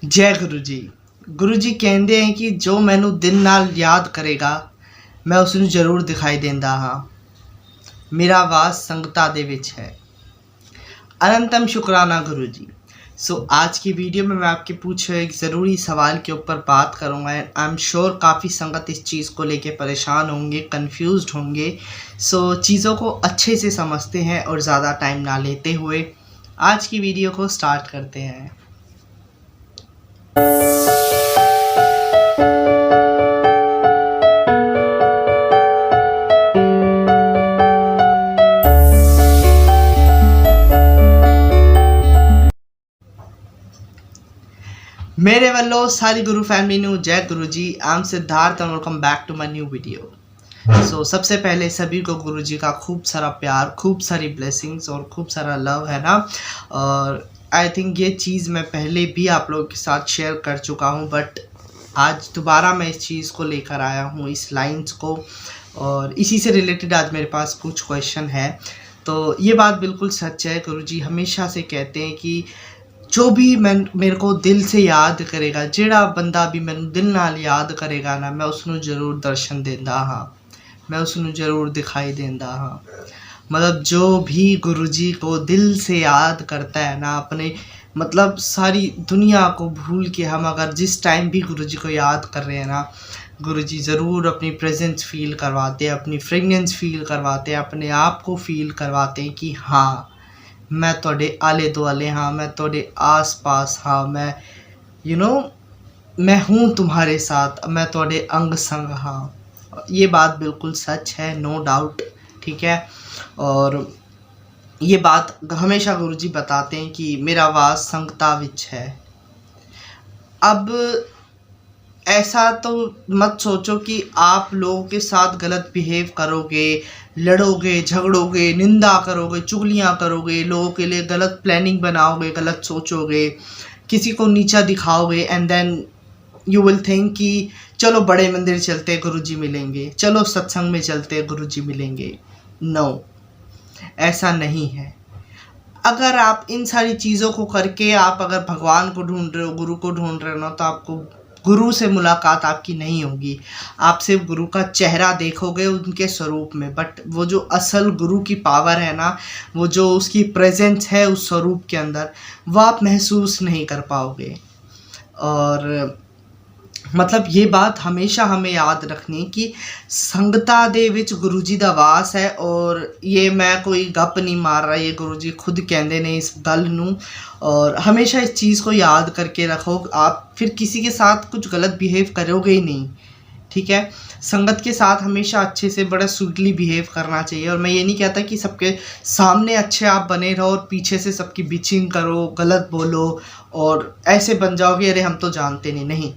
जय गुरु जी। गुरु जी कहते हैं कि जो मैनू दिन नाल याद करेगा मैं उसनू जरूर दिखाई देंदा हाँ। मेरा वास संगता दे विच है। अनंतम शुक्राना गुरु जी। आज की वीडियो में मैं आपके पूछे एक ज़रूरी सवाल के ऊपर बात करूंगा एंड आई एम श्योर काफ़ी संगत इस चीज़ को लेके परेशान होंगे, कंफ्यूज्ड होंगे। चीज़ों को अच्छे से समझते हैं और ज़्यादा टाइम ना लेते हुए आज की वीडियो को स्टार्ट करते हैं। मेरे वालों सारी गुरु फैमिली नू जय Guru ji. I am Siddharth and welcome back to my new video. सबसे पहले सभी को गुरु जी का खूब सारा प्यार, खूब सारी ब्लेसिंग्स और खूब सारा लव है ना। और आई थिंक ये चीज़ मैं पहले भी आप लोगों के साथ शेयर कर चुका हूँ, बट आज दोबारा मैं इस चीज़ को लेकर आया हूँ, इस लाइन्स को, और इसी से रिलेटेड आज मेरे पास कुछ क्वेश्चन है। तो ये बात बिल्कुल सच है, गुरु जी हमेशा से कहते हैं कि जो भी मेरे को दिल से याद करेगा, जेड़ा बंदा भी मैनू दिल नाल याद करेगा ना, मैं उसनू जरूर दर्शन देंदा हाँ, मैं उसनू जरूर दिखाई देंदा हाँ। मतलब जो भी गुरु जी को दिल से याद करता है ना, अपने मतलब सारी दुनिया को भूल के हम अगर जिस टाइम भी गुरु जी को याद कर रहे हैं ना, गुरु जी ज़रूर अपनी प्रेजेंस फील करवाते हैं, अपनी फ्रेगनेंस फील करवाते हैं, अपने आप को फील करवाते हैं कि हाँ मैं तोड़े आले दुआले हाँ, मैं तोड़े आस पास हाँ, मैं मैं हूँ तुम्हारे साथ, मैं तोड़े अंग संग हाँ। ये बात बिल्कुल सच है, नो डाउट, ठीक है। और ये बात हमेशा गुरु जी बताते हैं कि मेरा वास संगता विच है। अब ऐसा तो मत सोचो कि आप लोगों के साथ गलत बिहेव करोगे, लड़ोगे, झगड़ोगे, निंदा करोगे, चुगलियाँ करोगे, लोगों के लिए गलत प्लानिंग बनाओगे, गलत सोचोगे, किसी को नीचा दिखाओगे and then you will think कि चलो बड़े मंदिर चलते गुरु जी मिलेंगे, चलो सत्संग में चलते गुरु जी मिलेंगे। नो, ऐसा नहीं है। अगर आप इन सारी चीज़ों को करके आप अगर भगवान को ढूंढ रहे हो, गुरु को ढूंढ रहे हो ना, तो आपको गुरु से मुलाकात आपकी नहीं होगी। आप सिर्फ गुरु का चेहरा देखोगे उनके स्वरूप में, बट वो जो असल गुरु की पावर है ना, वो जो उसकी प्रेजेंस है उस स्वरूप के अंदर, वो आप महसूस नहीं कर पाओगे। और मतलब ये बात हमेशा हमें याद रखनी कि संगता दे विच गुरु जी दा वास है। और ये मैं कोई गप नहीं मार रहा, ये गुरु जी खुद कहते ने इस गल नू। और हमेशा इस चीज़ को याद करके रखो, आप फिर किसी के साथ कुछ गलत बिहेव करोगे ही नहीं, ठीक है। संगत के साथ हमेशा अच्छे से बड़ा स्वीटली बिहेव करना चाहिए। और मैं ये नहीं कहता कि सबके सामने अच्छे आप बने रहो और पीछे से सबकी बिचिंग करो, गलत बोलो और ऐसे बन जाओगे अरे हम तो जानते नहीं।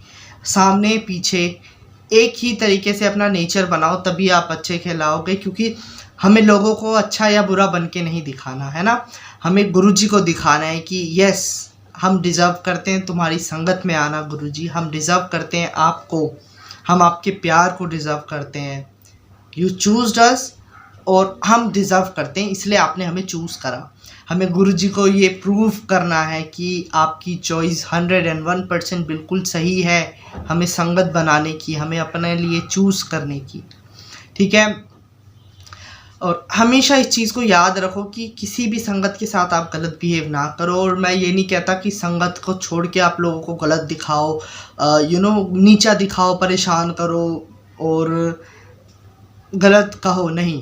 सामने पीछे एक ही तरीके से अपना नेचर बनाओ, तभी आप अच्छे कहलाओगे। क्योंकि हमें लोगों को अच्छा या बुरा बन के नहीं दिखाना है ना, हमें गुरु जी को दिखाना है कि यस हम डिज़र्व करते हैं तुम्हारी संगत में आना गुरु जी, हम डिज़र्व करते हैं आपको, हम आपके प्यार को डिज़र्व करते हैं। यू चूज़ अस और हम डिज़र्व करते हैं, इसलिए आपने हमें चूज़ करा। हमें गुरु जी को ये प्रूव करना है कि आपकी चॉइस 101% बिल्कुल सही है, हमें संगत बनाने की, हमें अपने लिए चूज़ करने की, ठीक है। और हमेशा इस चीज़ को याद रखो कि किसी भी संगत के साथ आप गलत बिहेव ना करो। और मैं ये नहीं कहता कि संगत को छोड़ के आप लोगों को गलत दिखाओ, नीचा दिखाओ, परेशान करो और गलत कहो, नहीं।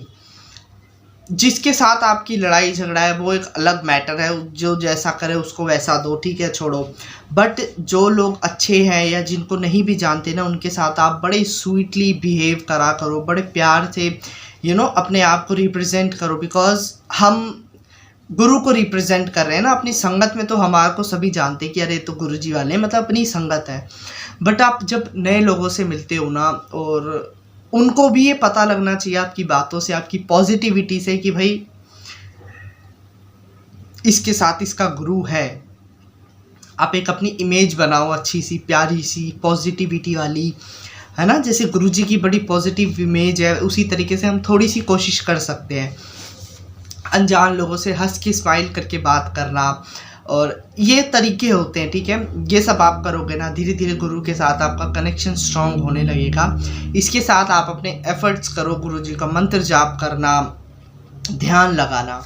जिसके साथ आपकी लड़ाई झगड़ा है वो एक अलग मैटर है, जो जैसा करे उसको वैसा दो, ठीक है, छोड़ो। बट जो लोग अच्छे हैं या जिनको नहीं भी जानते ना, उनके साथ आप बड़े स्वीटली बिहेव करा करो, बड़े प्यार से अपने आप को रिप्रेजेंट करो। बिकॉज हम गुरु को रिप्रेजेंट कर रहे हैं ना अपनी संगत में, तो हमारे को सभी जानते कि अरे तो गुरु जी वाले मतलब अपनी संगत है। बट आप जब नए लोगों से मिलते हो ना, और उनको भी ये पता लगना चाहिए आपकी बातों से, आपकी पॉजिटिविटी से कि भाई इसके साथ इसका गुरु है। आप एक अपनी इमेज बनाओ अच्छी सी, प्यारी सी, पॉजिटिविटी वाली, है ना। जैसे गुरु जी की बड़ी पॉजिटिव इमेज है, उसी तरीके से हम थोड़ी सी कोशिश कर सकते हैं। अनजान लोगों से हंस के स्माइल करके बात करना, और ये तरीके होते हैं, ठीक है। ये सब आप करोगे ना, धीरे धीरे गुरु के साथ आपका कनेक्शन स्ट्रांग होने लगेगा। इसके साथ आप अपने एफर्ट्स करो, गुरु जी का मंत्र जाप करना, ध्यान लगाना।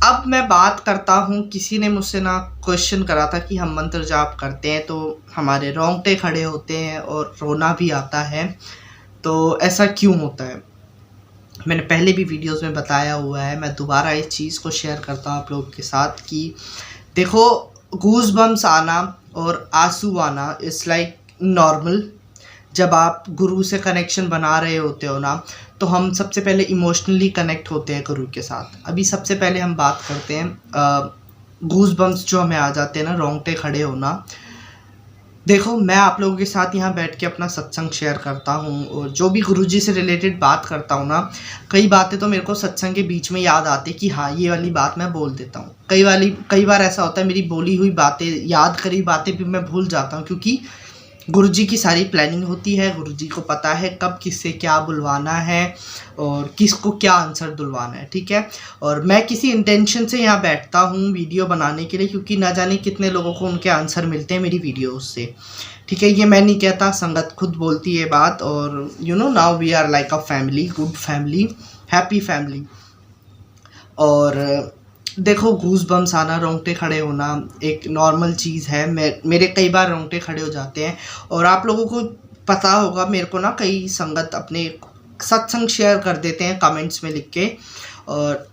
अब मैं बात करता हूँ, किसी ने मुझसे ना क्वेश्चन करा था कि हम मंत्र जाप करते हैं तो हमारे रोंगटे खड़े होते हैं और रोना भी आता है, तो ऐसा क्यों होता है। मैंने पहले भी वीडियोस में बताया हुआ है, मैं दोबारा इस चीज़ को शेयर करता हूँ आप लोगों के साथ कि देखो, गूज बम्स आना और आंसू आना इट्स लाइक नॉर्मल। जब आप गुरु से कनेक्शन बना रहे होते हो ना, तो हम सबसे पहले इमोशनली कनेक्ट होते हैं गुरु के साथ। अभी सबसे पहले हम बात करते हैं गूज बम्स जो हमें आ जाते हैं ना, रोंगटे खड़े होना। देखो, मैं आप लोगों के साथ यहाँ बैठ के अपना सत्संग शेयर करता हूँ और जो भी गुरुजी से रिलेटेड बात करता हूँ ना, कई बातें तो मेरे को सत्संग के बीच में याद आती कि हाँ, ये वाली बात मैं बोल देता हूँ। कई बार ऐसा होता है, मेरी बोली हुई बातें, याद करी बातें भी मैं भूल जाता हूँ, क्योंकि गुरुजी की सारी प्लानिंग होती है। गुरुजी को पता है कब किससे क्या बुलवाना है और किसको क्या आंसर दिलवाना है, ठीक है। और मैं किसी इंटेंशन से यहाँ बैठता हूँ वीडियो बनाने के लिए, क्योंकि ना जाने कितने लोगों को उनके आंसर मिलते हैं मेरी वीडियोस से, ठीक है। ये मैं नहीं कहता, संगत खुद बोलती है बात। और you know, now we are like a family, good family, happy family. और देखो, गूज बम्स आना, रोंगटे खड़े होना एक नॉर्मल चीज़ है। मेरे कई बार रोंगटे खड़े हो जाते हैं। और आप लोगों को पता होगा, मेरे को ना कई संगत अपने सत्संग शेयर कर देते हैं कमेंट्स में लिख के, और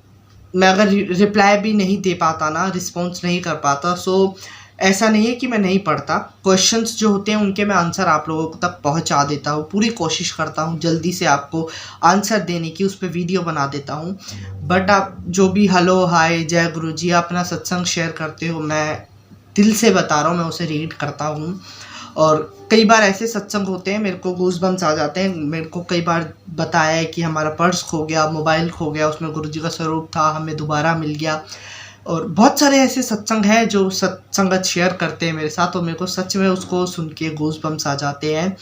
मैं अगर रिप्लाई भी नहीं दे पाता ना, रिस्पॉन्स नहीं कर पाता, सो ऐसा नहीं है कि मैं नहीं पढ़ता। क्वेश्चंस जो होते हैं उनके मैं आंसर आप लोगों तक पहुंचा देता हूँ, पूरी कोशिश करता हूँ जल्दी से आपको आंसर देने की, उस पर वीडियो बना देता हूँ। बट आप जो भी हेलो, हाय, जय गुरु जी, आप अपना सत्संग शेयर करते हो, मैं दिल से बता रहा हूँ, मैं उसे रीड करता हूँ। और कई बार ऐसे सत्संग होते हैं, मेरे को गूज़बम्स आ जाते हैं। मेरे को कई बार बताया है कि हमारा पर्स खो गया, मोबाइल खो गया, उसमें गुरु जी का स्वरूप था, हमें दोबारा मिल गया। और बहुत सारे ऐसे सत्संग हैं जो सत्संगत शेयर करते हैं मेरे साथ, और मेरे को सच में उसको सुन के गूज़बम्स आ जाते हैं।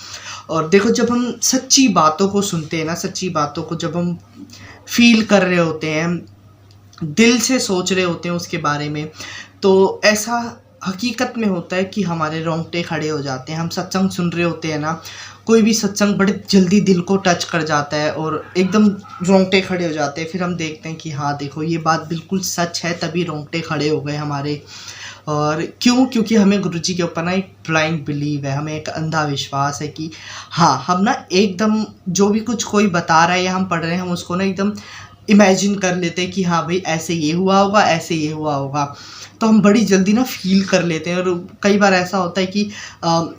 और देखो, जब हम सच्ची बातों को सुनते हैं ना, सच्ची बातों को जब हम फील कर रहे होते हैं, दिल से सोच रहे होते हैं उसके बारे में, तो ऐसा हकीकत में होता है कि हमारे रोंगटे खड़े हो जाते हैं। हम सत्संग सुन रहे होते हैं ना, कोई भी सत्संग बड़े जल्दी दिल को टच कर जाता है और एकदम रोंगटे खड़े हो जाते हैं। फिर हम देखते हैं कि हाँ देखो, ये बात बिल्कुल सच है, तभी रोंगटे खड़े हो गए हमारे। और क्यों? क्योंकि हमें गुरुजी के ऊपर ना एक ब्लाइंड बिलीव है, हमें एक अंधा विश्वास है कि हाँ, हम ना एकदम जो भी कुछ कोई बता रहा है या हम पढ़ रहे हैं, हम उसको ना एकदम इमेजिन कर लेते हैं कि हाँ भाई, ऐसे ये हुआ होगा, ऐसे ये हुआ होगा। तो हम बड़ी जल्दी ना फील कर लेते हैं। और कई बार ऐसा होता है कि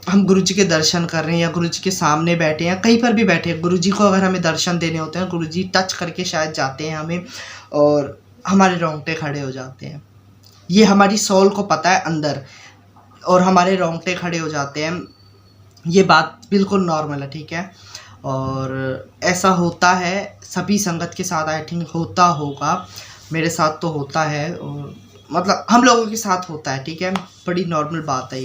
हम गुरुजी के दर्शन कर रहे हैं या गुरुजी के सामने बैठे हैं, कहीं पर भी बैठे हैं, गुरुजी को अगर हमें दर्शन देने होते हैं, गुरुजी टच करके शायद जाते हैं हमें, और हमारे रोंगटे खड़े हो जाते हैं। ये हमारी सोल को पता है अंदर, और हमारे रोंगटे खड़े हो जाते हैं। ये बात बिल्कुल नॉर्मल है, ठीक है। और ऐसा होता है सभी संगत के साथ, आई थिंक होता होगा, मेरे साथ तो होता है, और मतलब हम लोगों के साथ होता है, ठीक है। बड़ी नॉर्मल बात है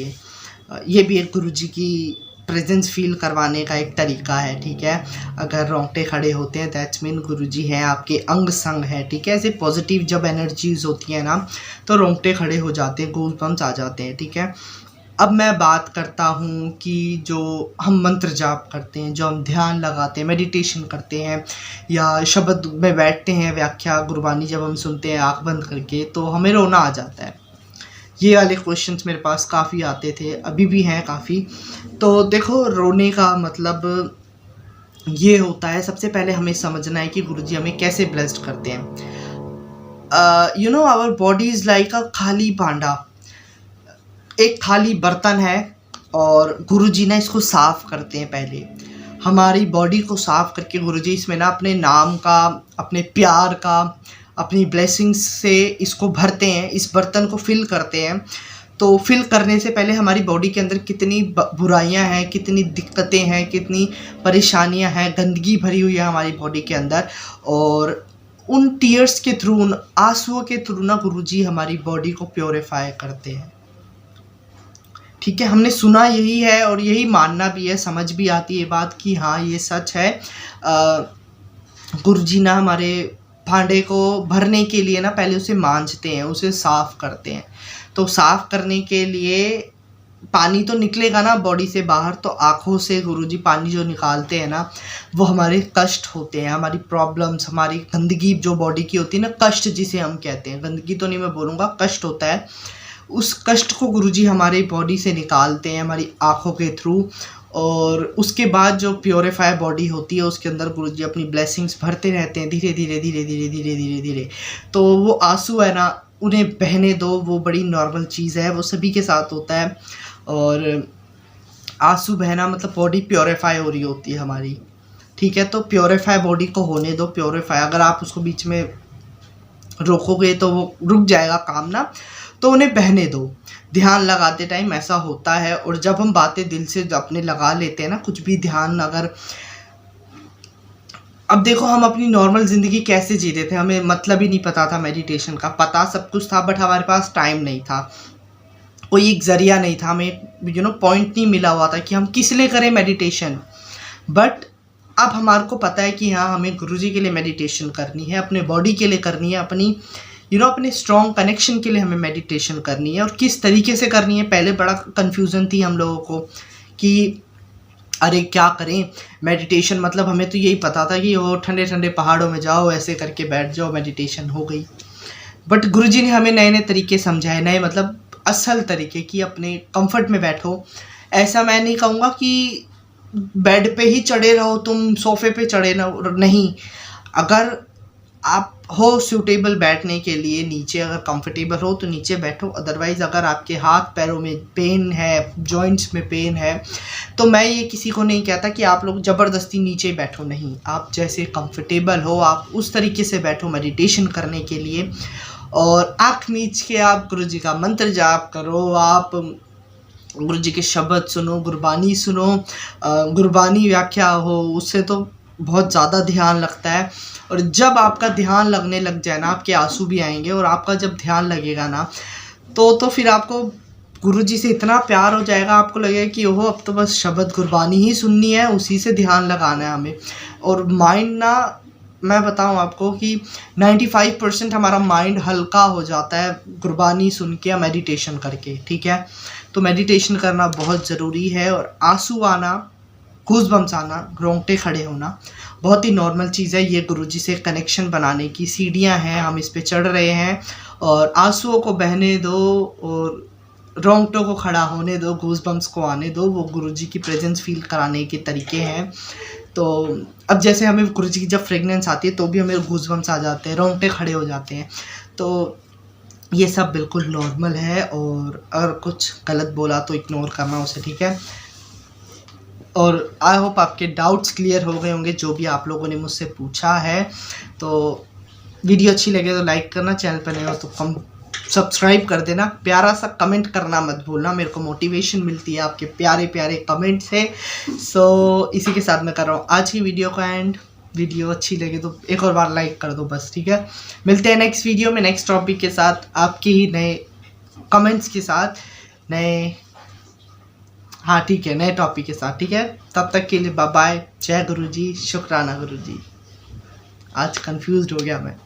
ये भी एक गुरुजी की प्रेजेंस फील करवाने का एक तरीका है, ठीक है। अगर रोंगटे खड़े होते हैं, दैट्स मीन गुरुजी हैं, आपके अंग संग है, ठीक है। ऐसे पॉजिटिव जब एनर्जीज होती है ना, तो रोंगटे खड़े हो जाते हैं, गूज़बम्स आ जाते हैं, ठीक है। अब मैं बात करता हूँ कि जो हम मंत्र जाप करते हैं, जो हम ध्यान लगाते हैं, मेडिटेशन करते हैं, या शब्द में बैठते हैं, व्याख्या गुरबानी जब हम सुनते हैं आँख बंद करके, तो हमें रोना आ जाता है। ये वाले क्वेश्चंस मेरे पास काफ़ी आते थे, अभी भी हैं काफ़ी। तो देखो, रोने का मतलब ये होता है, सबसे पहले हमें समझना है कि गुरुजी हमें कैसे ब्लेस्ड करते हैं। You know, our body is like a खाली भांडा, एक खाली बर्तन है, और गुरुजी ना इसको साफ़ करते हैं। पहले हमारी बॉडी को साफ़ करके गुरुजी इसमें ना अपने नाम का, अपने प्यार का, अपनी ब्लेसिंग्स से इसको भरते हैं, इस बर्तन को फिल करते हैं। तो फिल करने से पहले हमारी बॉडी के अंदर कितनी बुराइयां हैं, कितनी दिक्कतें हैं, कितनी परेशानियां हैं, गंदगी भरी हुई है हमारी बॉडी के अंदर, और उन टीयर्स के थ्रू, उन आंसुओं के थ्रू ना गुरुजी हमारी बॉडी को प्योरीफाई करते हैं, ठीक है। हमने सुना यही है और यही मानना भी है, समझ भी आती है बात कि हाँ, ये सच है। गुरुजी ना हमारे भांडे को भरने के लिए ना पहले उसे मांजते हैं, उसे साफ़ करते हैं। तो साफ करने के लिए पानी तो निकलेगा ना बॉडी से बाहर, तो आँखों से गुरुजी पानी जो निकालते हैं ना, वो हमारे कष्ट होते हैं, हमारी प्रॉब्लम्स, हमारी गंदगी जो बॉडी की होती है ना, कष्ट जिसे हम कहते हैं, गंदगी तो नहीं मैं बोलूँगा, कष्ट होता है, उस कष्ट को गुरुजी हमारी बॉडी से निकालते हैं हमारी आँखों के थ्रू। और उसके बाद जो प्योरीफाई बॉडी होती है उसके अंदर गुरुजी अपनी ब्लेसिंग्स भरते रहते हैं धीरे धीरे धीरे धीरे धीरे धीरे धीरे। तो वो आंसू है ना, उन्हें बहने दो, वो बड़ी नॉर्मल चीज़ है, वो सभी के साथ होता है। और आंसू बहना मतलब बॉडी प्योरीफाई हो रही होती है हमारी, ठीक है। तो प्योरीफाई बॉडी को होने दो, प्योरीफाई। अगर आप उसको बीच में रोकोगे तो वो रुक जाएगा काम ना, तो उन्हें बहने दो। ध्यान लगाते टाइम ऐसा होता है। और जब हम बातें दिल से अपने लगा लेते हैं ना, कुछ भी ध्यान, अगर अब देखो हम अपनी नॉर्मल ज़िंदगी कैसे जी रहे थे, हमें मतलब ही नहीं पता था मेडिटेशन का, पता सब कुछ था बट हमारे पास टाइम नहीं था, कोई एक ज़रिया नहीं था, हमें पॉइंट नहीं मिला हुआ था कि हम किस लिए करें मेडिटेशन। बट अब हमारे को पता है कि हाँ, हमें गुरुजी के लिए मेडिटेशन करनी है, अपने बॉडी के लिए करनी है, अपनी अपने स्ट्रॉन्ग कनेक्शन के लिए हमें मेडिटेशन करनी है। और किस तरीके से करनी है, पहले बड़ा कन्फ्यूज़न थी हम लोगों को कि अरे क्या करें मेडिटेशन, मतलब हमें तो यही पता था कि वो ठंडे ठंडे पहाड़ों में जाओ, ऐसे करके बैठ जाओ, मेडिटेशन हो गई। बट गुरुजी ने हमें नए नए तरीके समझाए, नए मतलब असल तरीके कि अपने कंफर्ट में बैठो। ऐसा मैं नहीं कहूँगा कि बेड पे ही चढ़े रहो, तुम सोफे पे चढ़े रहो, नहीं। अगर आप हो सूटेबल बैठने के लिए, नीचे अगर कंफर्टेबल हो तो नीचे बैठो। अदरवाइज़ अगर आपके हाथ पैरों में पेन है, जॉइंट्स में पेन है, तो मैं ये किसी को नहीं कहता कि आप लोग ज़बरदस्ती नीचे बैठो, नहीं। आप जैसे कंफर्टेबल हो आप उस तरीके से बैठो मेडिटेशन करने के लिए। और आँख मीच के आप गुरुजी का मंत्र जाप करो, आप गुरुजी के शब्द सुनो, गुरबानी सुनो। गुरबानी व्याख्या हो, उससे तो बहुत ज़्यादा ध्यान लगता है। और जब आपका ध्यान लगने लग जाए ना, आपके आंसू भी आएंगे। और आपका जब ध्यान लगेगा ना, तो फिर आपको गुरुजी से इतना प्यार हो जाएगा, आपको लगेगा कि ओहो अब तो बस शब्द गुरबानी ही सुननी है, उसी से ध्यान लगाना है हमें। और माइंड ना, मैं बताऊं आपको कि 95% हमारा माइंड हल्का हो जाता है गुरबानी सुन के या मेडिटेशन करके, ठीक है। तो मेडिटेशन करना बहुत ज़रूरी है। और आंसू आना, गूज़बम्स आना, रोंगटे खड़े होना बहुत ही नॉर्मल चीज़ है। ये गुरुजी से कनेक्शन बनाने की सीढ़ियाँ हैं, हम इस पे चढ़ रहे हैं। और आंसुओं को बहने दो और रोंगटों को खड़ा होने दो, गूज़बम्स को आने दो, वो गुरुजी की प्रेजेंस फील कराने के तरीके हैं। तो अब जैसे हमें गुरुजी की जब फ्रेगनेंस आती है तो भी हमें गूज़बम्स आ जाते हैं, रोंगटे खड़े हो जाते हैं। तो ये सब बिल्कुल नॉर्मल है। और अगर कुछ गलत बोला तो इग्नोर करना उसे, ठीक है। और आई होप आपके डाउट्स क्लियर हो गए होंगे जो भी आप लोगों ने मुझसे पूछा है। तो वीडियो अच्छी लगे तो लाइक करना, चैनल पर नए हो तो सब्सक्राइब कर देना, प्यारा सा कमेंट करना मत भूलना, मेरे को मोटिवेशन मिलती है आपके प्यारे प्यारे कमेंट से। सो इसी के साथ मैं कर रहा हूँ आज की वीडियो का एंड। वीडियो अच्छी लगे तो एक और बार लाइक कर दो बस, ठीक है। मिलते हैं नेक्स्ट वीडियो में नेक्स्ट टॉपिक के साथ, आपके ही नए कमेंट्स के साथ, नए, हाँ ठीक है, नए टॉपिक के साथ, ठीक है। तब तक के लिए बाय बाय, जय गुरुजी, शुक्राना गुरुजी। आज कंफ्यूज्ड हो गया मैं।